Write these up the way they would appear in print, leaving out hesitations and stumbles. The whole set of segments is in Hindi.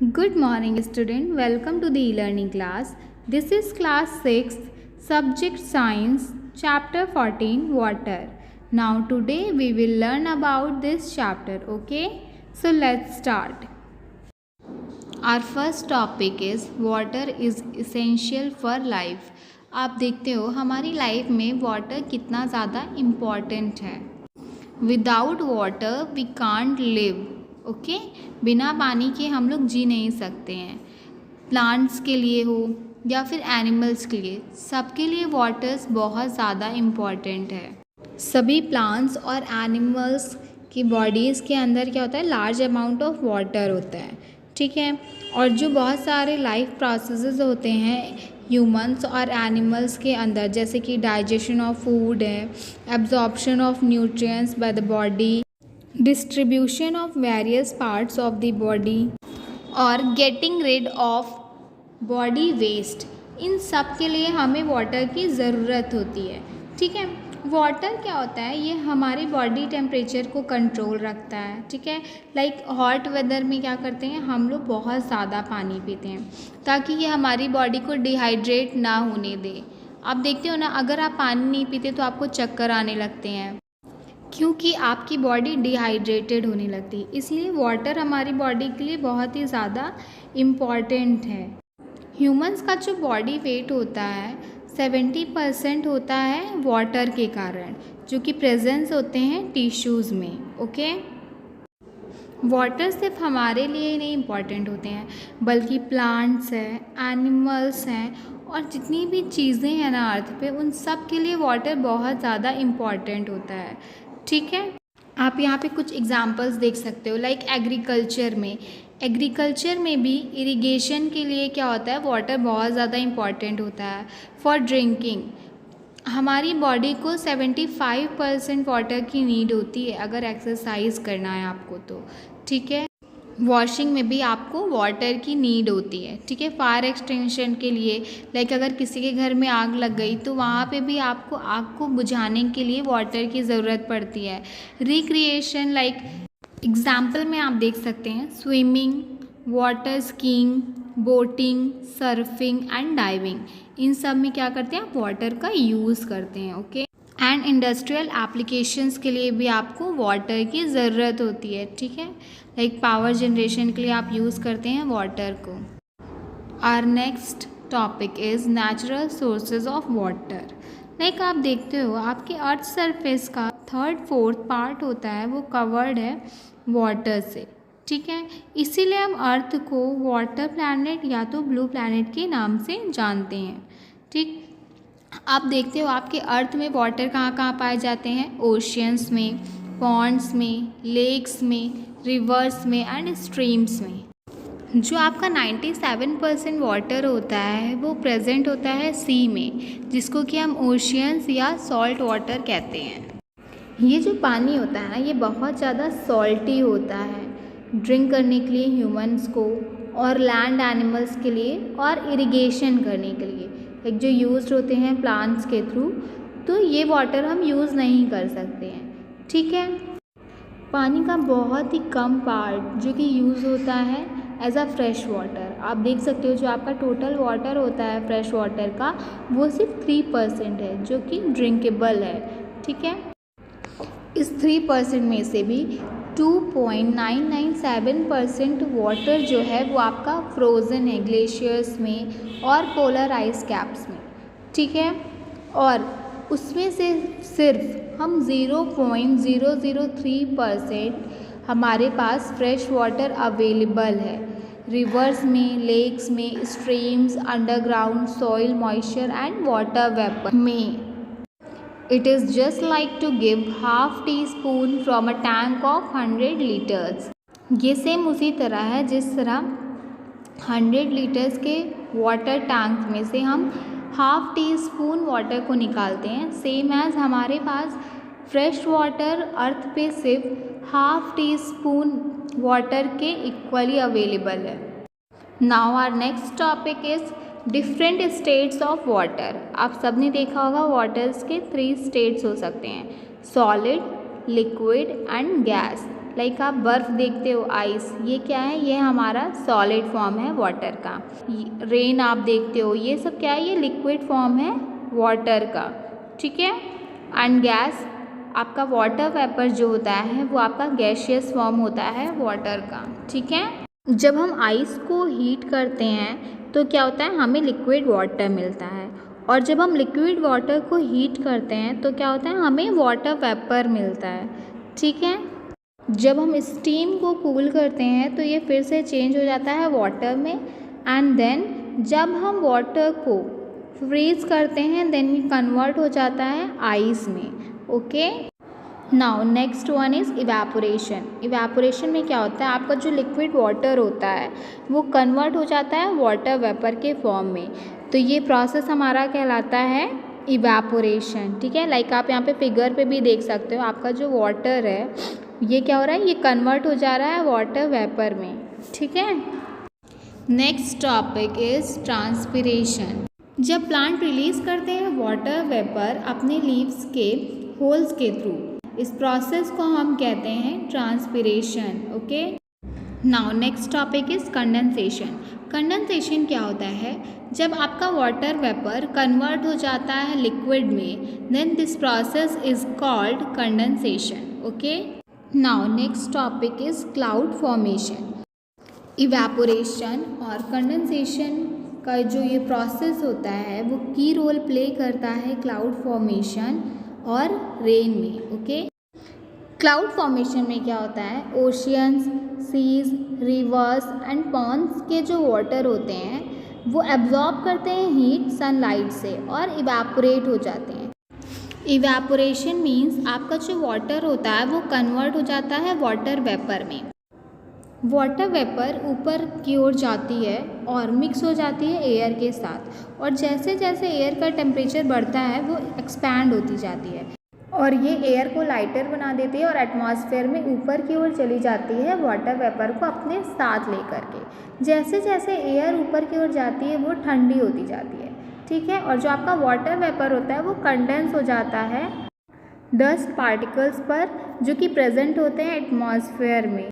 Good morning, student. Welcome to the e-learning class. This is class 6, subject science, chapter 14, water. Now today we will learn about this chapter, okay? So let's start. Our first topic is water is essential for life. आप देखते हो हमारी लाइफ में वाटर कितना ज़्यादा इम्पॉर्टेंट है. Without water we can't live. Okay, बिना पानी के हम लोग जी नहीं सकते हैं. प्लांट्स के लिए हो या फिर एनिमल्स के लिए, सबके लिए वाटर्स बहुत ज़्यादा इम्पॉर्टेंट है. सभी प्लांट्स और एनिमल्स की बॉडीज़ के अंदर क्या होता है, लार्ज अमाउंट ऑफ वाटर होता है. ठीक है. और जो बहुत सारे लाइफ प्रोसेसेस होते हैं ह्यूमंस और एनिमल्स के अंदर, जैसे कि डाइजेशन ऑफ फूड है, absorption of nutrients by the body, distribution of various parts of the body और getting rid of body waste, इन सब के लिए हमें वाटर की ज़रूरत होती है. ठीक है. वाटर क्या होता है, ये हमारी बॉडी टेम्परेचर को कंट्रोल रखता है. ठीक है. लाइक हॉट वेदर में क्या करते हैं, हम लोग बहुत ज़्यादा पानी पीते हैं ताकि ये हमारी बॉडी को डिहाइड्रेट ना होने दे. आप देखते हो ना, अगर आप पानी नहीं पीते तो आपको चक्कर आने लगते हैं क्योंकि आपकी बॉडी डिहाइड्रेटेड होने लगती है. इसलिए वाटर हमारी बॉडी के लिए बहुत ही ज़्यादा इम्पॉर्टेंट है. ह्यूमंस का जो बॉडी वेट होता है 70% होता है वाटर के कारण, जो कि प्रेजेंस होते हैं टिश्यूज़ में. ओके. वाटर सिर्फ हमारे लिए ही नहीं इम्पॉर्टेंट होते हैं, बल्कि प्लांट्स हैं, एनिमल्स हैं और जितनी भी चीज़ें हैं ना अर्थ पे, उन सब के लिए वाटर बहुत ज़्यादा इम्पॉर्टेंट होता है. ठीक है. आप यहाँ पे कुछ एग्जांपल्स देख सकते हो. लाइक एग्रीकल्चर में भी इरिगेशन के लिए क्या होता है, वाटर बहुत ज़्यादा इम्पॉर्टेंट होता है. फॉर ड्रिंकिंग, हमारी बॉडी को 75% वाटर की नीड होती है अगर एक्सरसाइज करना है आपको तो. ठीक है. वॉशिंग में भी आपको वाटर की नीड होती है. ठीक है. फायर एक्सटेंशन के लिए, लाइक अगर किसी के घर में आग लग गई तो वहाँ पे भी आपको आग को बुझाने के लिए वाटर की ज़रूरत पड़ती है. रिक्रिएशन, लाइक एग्जाम्पल में आप देख सकते हैं swimming, water skiing, boating, surfing and diving. इन सब में क्या करते हैं, आप वाटर का यूज़ करते हैं. ओके. एंड इंडस्ट्रियल एप्लीकेशंस के लिए भी आपको वाटर की ज़रूरत होती है. ठीक है. लाइक पावर जनरेशन के लिए आप यूज़ करते हैं वाटर को. Our next topic is natural sources of water. Like आप देखते हो आपके अर्थ सरफेस का 3/4 पार्ट होता है, वो कवर्ड है वाटर से. ठीक है. इसीलिए हम अर्थ को वाटर प्लैनेट या तो ब्लू प्लैनेट के नाम से जानते हैं. ठीक. आप देखते हो आपके अर्थ में वाटर कहाँ कहाँ पाए जाते हैं, ओशियंस में, पॉन्ड्स में, लेक्स में, रिवर्स में एंड स्ट्रीम्स में. जो आपका 97% वाटर होता है वो प्रेजेंट होता है सी में, जिसको कि हम ओशियंस या सॉल्ट वाटर कहते हैं. ये जो पानी होता है ना, ये बहुत ज़्यादा सॉल्टी होता है ड्रिंक करने के लिए ह्यूमंस को, और लैंड एनिमल्स के लिए, और इरिगेशन करने के लिए, लाइक जो यूज़ होते हैं प्लांट्स के थ्रू. तो ये वाटर हम यूज़ नहीं कर सकते हैं. ठीक है. पानी का बहुत ही कम पार्ट जो कि यूज़ होता है एज अ फ्रेश वाटर. आप देख सकते हो जो आपका टोटल वाटर होता है फ्रेश वाटर का, वो सिर्फ 3% है जो कि ड्रिंकेबल है. ठीक है. इस 3% में से भी 2.997% वाटर जो है वो आपका फ्रोज़न है ग्लेशियर्स में और पोलर आइस कैप्स में. ठीक है. और उसमें से सिर्फ हम 0.003% हमारे पास फ्रेश वाटर अवेलेबल है. रिवर्स में, लेक्स में, streams, underground soil moisture and water vapour में. It is just like to give half teaspoon from a tank of 100 liters. ये सेम उसी तरह है जिस तरह 100 लीटर्स के वाटर टैंक में से हम हाफ टी स्पून वाटर को निकालते हैं. सेम एज हमारे पास फ्रेश वाटर अर्थ पे सिर्फ हाफ टी स्पून वाटर के इक्वली अवेलेबल है. Now our next topic is different states of water. आप सब ने देखा होगा वाटर्स के 3 स्टेट्स हो सकते हैं, solid, liquid and gas. Like आप बर्फ़ देखते हो, आइस, ये क्या है, ये हमारा सॉलिड फॉर्म है वाटर का। रेन आप देखते हो, ये सब क्या है, ये लिक्विड फॉर्म है वाटर का, ठीक है। एंड गैस, आपका वाटर वेपर जो होता है वो आपका गैशियस फॉर्म होता है वाटर का, ठीक है। जब हम आइस को हीट करते हैं तो क्या होता है, हमें लिक्विड वाटर मिलता है, और जब हम लिक्विड वाटर को हीट करते हैं तो क्या होता है, हमें वाटर वेपर मिलता है, ठीक है। जब हम स्टीम को कूल करते हैं तो ये फिर से चेंज हो जाता है वाटर में, एंड देन जब हम वाटर को फ्रीज करते हैं देन ये कन्वर्ट हो जाता है आइस में, okay. Now next one is evaporation. Evaporation में क्या होता है, आपका जो लिक्विड वाटर होता है वो कन्वर्ट हो जाता है वाटर वेपर के फॉर्म में, तो ये प्रोसेस हमारा कहलाता है इवेपोरेशन, ठीक है। लाइक आप यहाँ पे फिगर पे भी देख सकते हो, आपका जो वाटर है ये क्या हो रहा है, ये कन्वर्ट हो जा रहा है वाटर वेपर में, ठीक है। Next topic is transpiration. जब प्लांट रिलीज करते हैं वाटर वेपर अपने लीव्स के होल्स के थ्रू, इस प्रोसेस को हम कहते हैं transpiration, okay. Now next topic is condensation. Condensation क्या होता है, जब आपका वाटर वेपर कन्वर्ट हो जाता है लिक्विड में, then this process is called condensation, okay. Now next topic is cloud formation. Evaporation और कंडेंसेशन का जो ये प्रोसेस होता है वो की रोल प्ले करता है क्लाउड फॉर्मेशन और रेन में, ओके। क्लाउड फॉर्मेशन में क्या होता है, oceans, seas, rivers and ponds के जो वाटर होते हैं वो एब्जॉर्ब करते हैं हीट सनलाइट से और इवेपोरेट हो जाते हैं। इवेपोरेशन मीन्स आपका जो वाटर होता है वो कन्वर्ट हो जाता है वाटर वेपर में। वाटर वेपर ऊपर की ओर जाती है और मिक्स हो जाती है एयर के साथ, और जैसे जैसे एयर का टेम्परेचर बढ़ता है वो एक्सपैंड होती जाती है और ये एयर को लाइटर बना देती है और एटमॉस्फेयर में ऊपर की ओर चली जाती है वाटर वेपर को अपने साथ लेकर के। जैसे जैसे एयर ऊपर की ओर जाती है वो ठंडी होती जाती है, ठीक है। और जो आपका वाटर वेपर होता है वो कंडेंस हो जाता है डस्ट पार्टिकल्स पर जो कि प्रेजेंट होते हैं एटमॉस्फेयर में,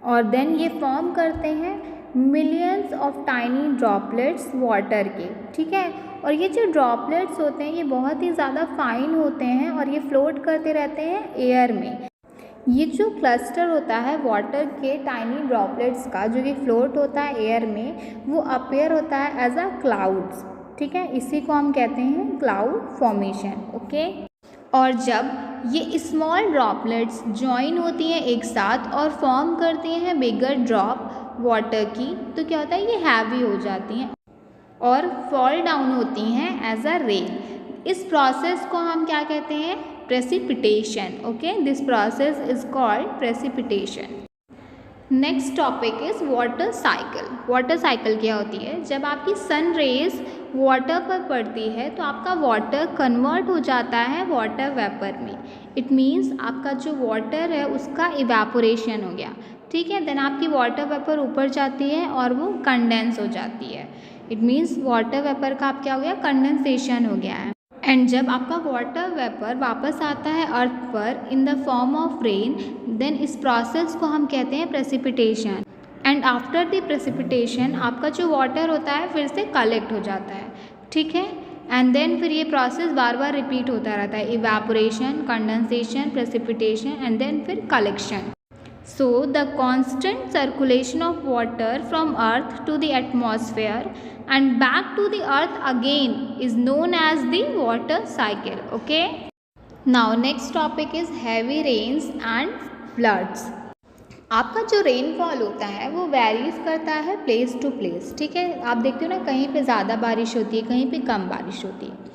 और देन ये फॉर्म करते हैं millions of tiny droplets water के, ठीक है। और ये जो ड्रॉपलेट्स होते हैं ये बहुत ही ज़्यादा फाइन होते हैं और ये फ्लोट करते रहते हैं एयर में। ये जो क्लस्टर होता है वाटर के टाइनी ड्रॉपलेट्स का जो कि फ्लोट होता है एयर में, वो अपीयर होता है एज अ क्लाउड्स, ठीक है। इसी को हम कहते हैं क्लाउड फॉर्मेशन, ओके। और जब ये स्मॉल ड्रॉपलेट्स जॉइन होती हैं एक साथ और फॉर्म करती हैं बिगर ड्रॉप वाटर की, तो क्या होता है, ये हैवी हो जाती हैं और फॉल डाउन होती हैं एज अ रेन। इस प्रोसेस को हम क्या कहते हैं, precipitation, okay. This process is called precipitation. Next topic is water cycle. Water cycle क्या होती है, जब आपकी सन रेज वाटर पर पड़ती है तो आपका वाटर कन्वर्ट हो जाता है वाटर वेपर में। इट मीन्स आपका जो वाटर है उसका इवेपोरेशन हो गया, ठीक है। देन आपकी वाटर वेपर ऊपर जाती है और वो कंडेंस हो जाती है। इट मीन्स वाटर वेपर का आप क्या हो गया, कंडेंसेशन हो गया है। एंड जब आपका वाटर वेपर वापस आता है अर्थ पर in the form of rain, then इस प्रोसेस को हम कहते हैं precipitation. And after the precipitation आपका जो वाटर होता है फिर से कलेक्ट हो जाता है, ठीक है। एंड देन फिर ये प्रोसेस बार बार रिपीट होता रहता है, evaporation, condensation, precipitation and then फिर collection. So the constant circulation of water from earth to the atmosphere and back to the earth again is known as the water cycle, okay. Now next topic is heavy rains and floods. आपका जो रेनफॉल होता है वो वेरीज करता है प्लेस टू प्लेस, ठीक है। आप देखते हो ना, कहीं पे ज़्यादा बारिश होती है, कहीं पे कम बारिश होती है।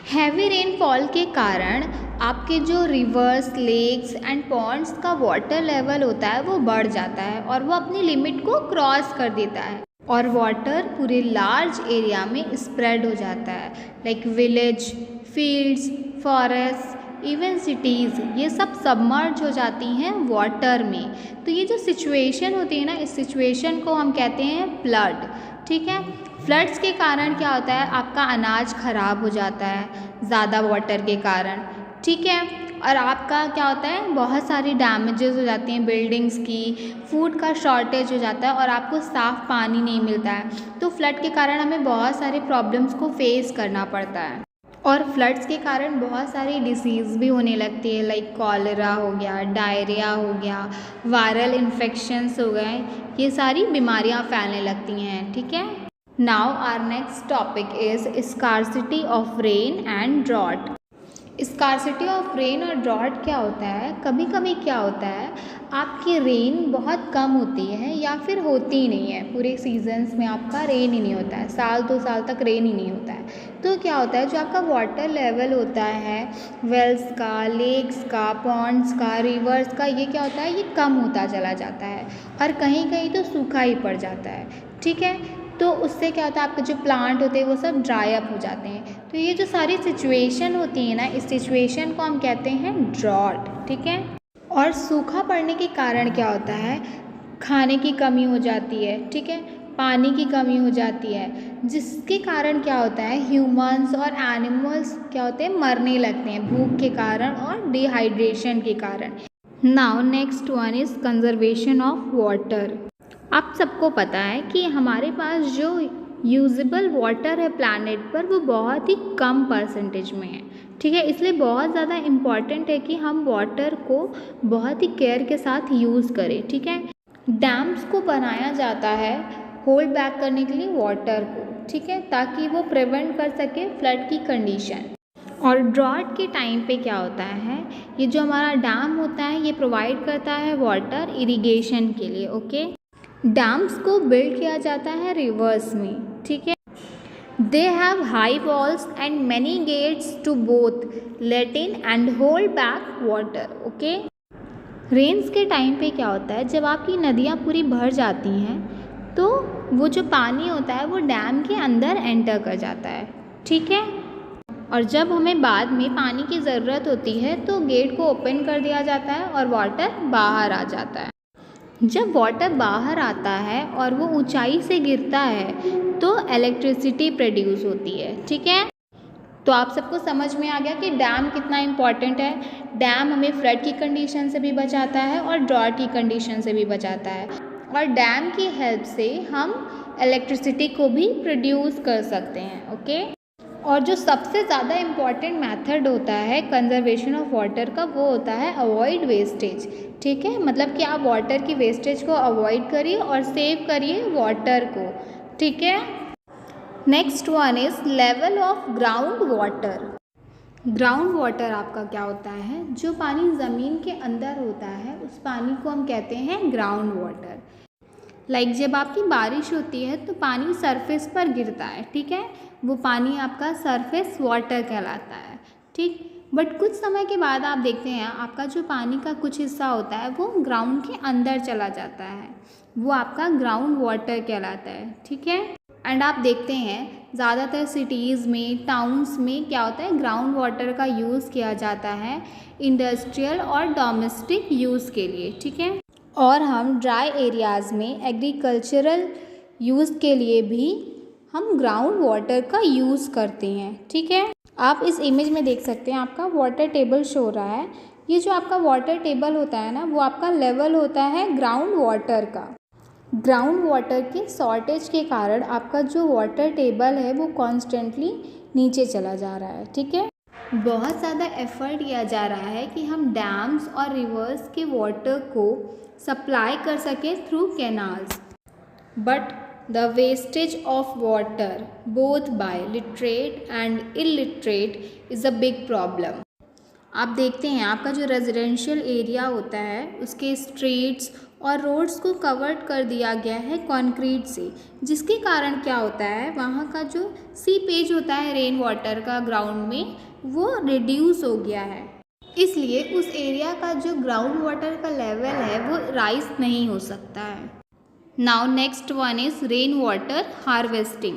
हैवी रेनफॉल के कारण आपके जो रिवर्स, लेक्स एंड पॉन्ड्स का वाटर लेवल होता है वो बढ़ जाता है और वो अपनी लिमिट को क्रॉस कर देता है और वाटर पूरे लार्ज एरिया में स्प्रेड हो जाता है, like village, fields, forest, even cities, ये सब सबमर्ज हो जाती हैं वाटर में। तो ये जो सिचुएशन होती है ना, इस सिचुएशन को हम कहते हैं फ्लड, ठीक है। फ्लड्स के कारण क्या होता है, आपका अनाज ख़राब हो जाता है ज़्यादा वाटर के कारण, ठीक है। और आपका क्या होता है, बहुत सारी डैमेजेस हो जाती हैं बिल्डिंग्स की, फूड का शॉर्टेज हो जाता है और आपको साफ़ पानी नहीं मिलता है। तो फ्लड के कारण हमें बहुत सारी प्रॉब्लम्स को फेस करना पड़ता है और फ्लड्स के कारण बहुत सारी डिसीज़ भी होने लगती है, लाइक कॉलेरा हो गया, डायरिया हो गया, वायरल इन्फेक्शंस हो गए, ये सारी बीमारियां फैलने लगती हैं। ठीक है। Now our next topic is scarcity of rain and drought. Scarcity of rain और ड्रॉट क्या होता है, कभी कभी क्या होता है आपकी रेन बहुत कम होती है या फिर होती ही नहीं है, पूरे सीजन्स में आपका रेन ही नहीं होता है, साल 2 साल तक रेन ही नहीं होता है। तो क्या होता है, जो आपका वाटर लेवल होता है वेल्स का, लेक्स का, पॉन्ड्स का, रिवर्स का, ये क्या होता है, ये कम होता चला जाता है और कहीं कहीं तो सूखा ही पड़ जाता है। ठीक है। तो उससे क्या होता है, आपके जो प्लांट होते हैं वो सब ड्राई अप हो जाते हैं। तो ये जो सारी सिचुएशन होती है ना, इस सिचुएशन को हम कहते हैं ड्रॉट। ठीक है। और सूखा पड़ने के कारण क्या होता है, खाने की कमी हो जाती है। ठीक है। पानी की कमी हो जाती है, जिसके कारण क्या होता है, ह्यूमंस और एनिमल्स क्या होते हैं, मरने लगते हैं भूख के कारण और डिहाइड्रेशन के कारण। Now next one is conservation of water. आप सबको पता है कि हमारे पास जो यूजेबल वाटर है प्लैनेट पर, वो बहुत ही कम परसेंटेज में है। ठीक है। इसलिए बहुत ज़्यादा इम्पॉर्टेंट है कि हम वाटर को बहुत ही केयर के साथ यूज़ करें। ठीक है। डैम्स को बनाया जाता है होल्ड बैक करने के लिए वाटर को। ठीक है। ताकि वो प्रिवेंट कर सके फ्लड की कंडीशन। और ड्रॉट के टाइम पे क्या होता है, ये जो हमारा डैम होता है ये प्रोवाइड करता है वाटर इरिगेशन के लिए। ओके। डैम्स को बिल्ड किया जाता है रिवर्स में। ठीक है। They have high walls and many gates to both let in and hold back water. Okay. Rains के टाइम पे क्या होता है, जब आपकी नदियाँ पूरी भर जाती हैं तो वो जो पानी होता है वो डैम के अंदर एंटर कर जाता है। ठीक है। और जब हमें बाद में पानी की ज़रूरत होती है तो गेट को ओपन कर दिया जाता है और वाटर बाहर आ जाता है। जब वाटर बाहर आता है और वो ऊंचाई से गिरता है तो इलेक्ट्रिसिटी प्रोड्यूस होती है। ठीक है। तो आप सबको समझ में आ गया कि डैम कितना इम्पॉर्टेंट है। डैम हमें फ्लड की कंडीशन से भी बचाता है और ड्रॉट की कंडीशन से भी बचाता है और डैम की हेल्प से हम इलेक्ट्रिसिटी को भी प्रोड्यूस कर सकते हैं। ओके। और जो सबसे ज़्यादा इम्पॉर्टेंट मेथड होता है कंजर्वेशन ऑफ वाटर का, वो होता है अवॉइड वेस्टेज। ठीक है। मतलब कि आप वाटर की वेस्टेज को अवॉइड करिए और सेव करिए वाटर को। ठीक है। Next one is level of ground water. Ground water आपका क्या होता है, जो पानी ज़मीन के अंदर होता है उस पानी को हम कहते हैं ग्राउंड वाटर। लाइक जब आपकी बारिश होती है तो पानी सरफेस पर गिरता है। ठीक है। वो पानी आपका सरफेस वाटर कहलाता है। ठीक। बट कुछ समय के बाद आप देखते हैं आपका जो पानी का कुछ हिस्सा होता है वो ग्राउंड के अंदर चला जाता है, वो आपका ग्राउंड वाटर कहलाता है। ठीक है। एंड आप देखते हैं ज़्यादातर सिटीज़ में, टाउन्स में क्या होता है, ग्राउंड वाटर का यूज़ किया जाता है इंडस्ट्रियल और डोमेस्टिक यूज़ के लिए। ठीक है। और हम ड्राई एरियाज़ में एग्रीकल्चरल यूज़ के लिए भी हम ग्राउंड वाटर का यूज़ करते हैं। ठीक है। आप इस इमेज में देख सकते हैं आपका वाटर टेबल शो हो रहा है। ये जो आपका वाटर टेबल होता है ना, वो आपका लेवल होता है ग्राउंड वाटर का। ग्राउंड वाटर के शॉर्टेज के कारण आपका जो वाटर टेबल है वो कॉन्स्टेंटली नीचे चला जा रहा है। ठीक है। बहुत ज़्यादा एफर्ट किया जा रहा है कि हम डैम्स और रिवर्स के वाटर को सप्लाई कर सके through canals, but the wastage of water both by literate and illiterate is a big problem. आप देखते हैं आपका जो रेजिडेंशियल एरिया होता है उसके स्ट्रीट्स और रोड्स को कवर्ड कर दिया गया है कंक्रीट से, जिसके कारण क्या होता है, वहाँ का जो सीपेज होता है रेन वाटर का ग्राउंड में वो रिड्यूस हो गया है। इसलिए उस एरिया का जो ग्राउंड वाटर का लेवल है वो राइज नहीं हो सकता है। Now next one is rain water harvesting.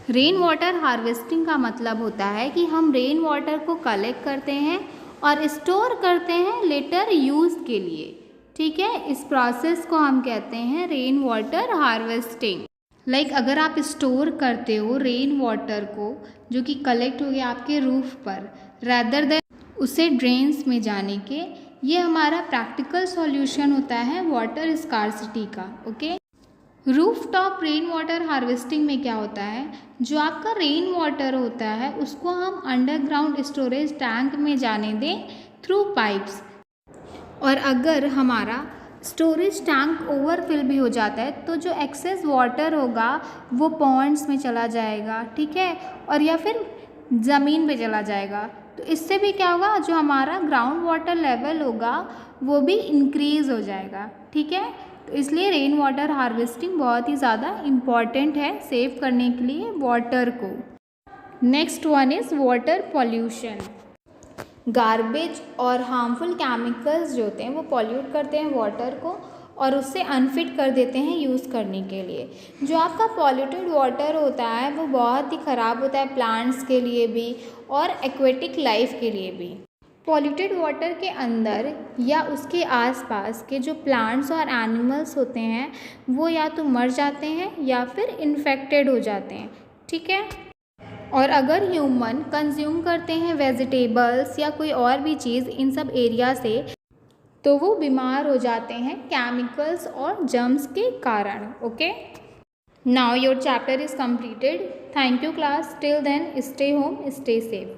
Rain water harvesting का मतलब होता है कि हम रेन वाटर को कलेक्ट करते हैं और स्टोर करते हैं लेटर यूज़ के लिए। ठीक है। इस प्रोसेस को हम कहते हैं रेन वाटर हार्वेस्टिंग। लाइक अगर आप स्टोर करते हो रेन वाटर को जो कि कलेक्ट हो गया आपके रूफ पर, रैदर देन उसे ड्रेन्स में जाने के। ये हमारा प्रैक्टिकल सॉल्यूशन होता है वाटर स्कार्सिटी का। Okay, roof top rain water harvesting में क्या होता है, जो आपका रेन वाटर होता है उसको हम अंडरग्राउंड स्टोरेज टैंक में जाने दें थ्रू पाइप्स। और अगर हमारा स्टोरेज टैंक ओवरफिल भी हो जाता है तो जो एक्सेस वाटर होगा वो पॉन्ड्स में चला जाएगा, ठीक है, और या फिर ज़मीन पे चला जाएगा। तो इससे भी क्या होगा, जो हमारा ग्राउंड वाटर लेवल होगा वो भी इंक्रीज़ हो जाएगा, ठीक है। तो इसलिए रेन वाटर हार्वेस्टिंग बहुत ही ज़्यादा इम्पॉर्टेंट है सेव करने के लिए वाटर को। Next one is water pollution. Garbage और हार्मफुल केमिकल्स जो होते हैं वो पॉल्यूट करते हैं वाटर को और उससे अनफिट कर देते हैं यूज़ करने के लिए। जो आपका पॉल्यूटेड वाटर होता है वो बहुत ही ख़राब होता है प्लांट्स के लिए भी और एक्वेटिक लाइफ के लिए भी। पॉल्यूटेड वाटर के अंदर या उसके आसपास के जो प्लांट्स और एनिमल्स होते हैं वो या तो मर जाते हैं या फिर इन्फेक्टेड हो जाते हैं, ठीक है। और अगर ह्यूमन कंज्यूम करते हैं वेजिटेबल्स या कोई और भी चीज़ इन सब एरिया से तो वो बीमार हो जाते हैं केमिकल्स और जर्म्स के कारण। Okay, now your chapter is completed. Thank you class, till then stay home, stay safe.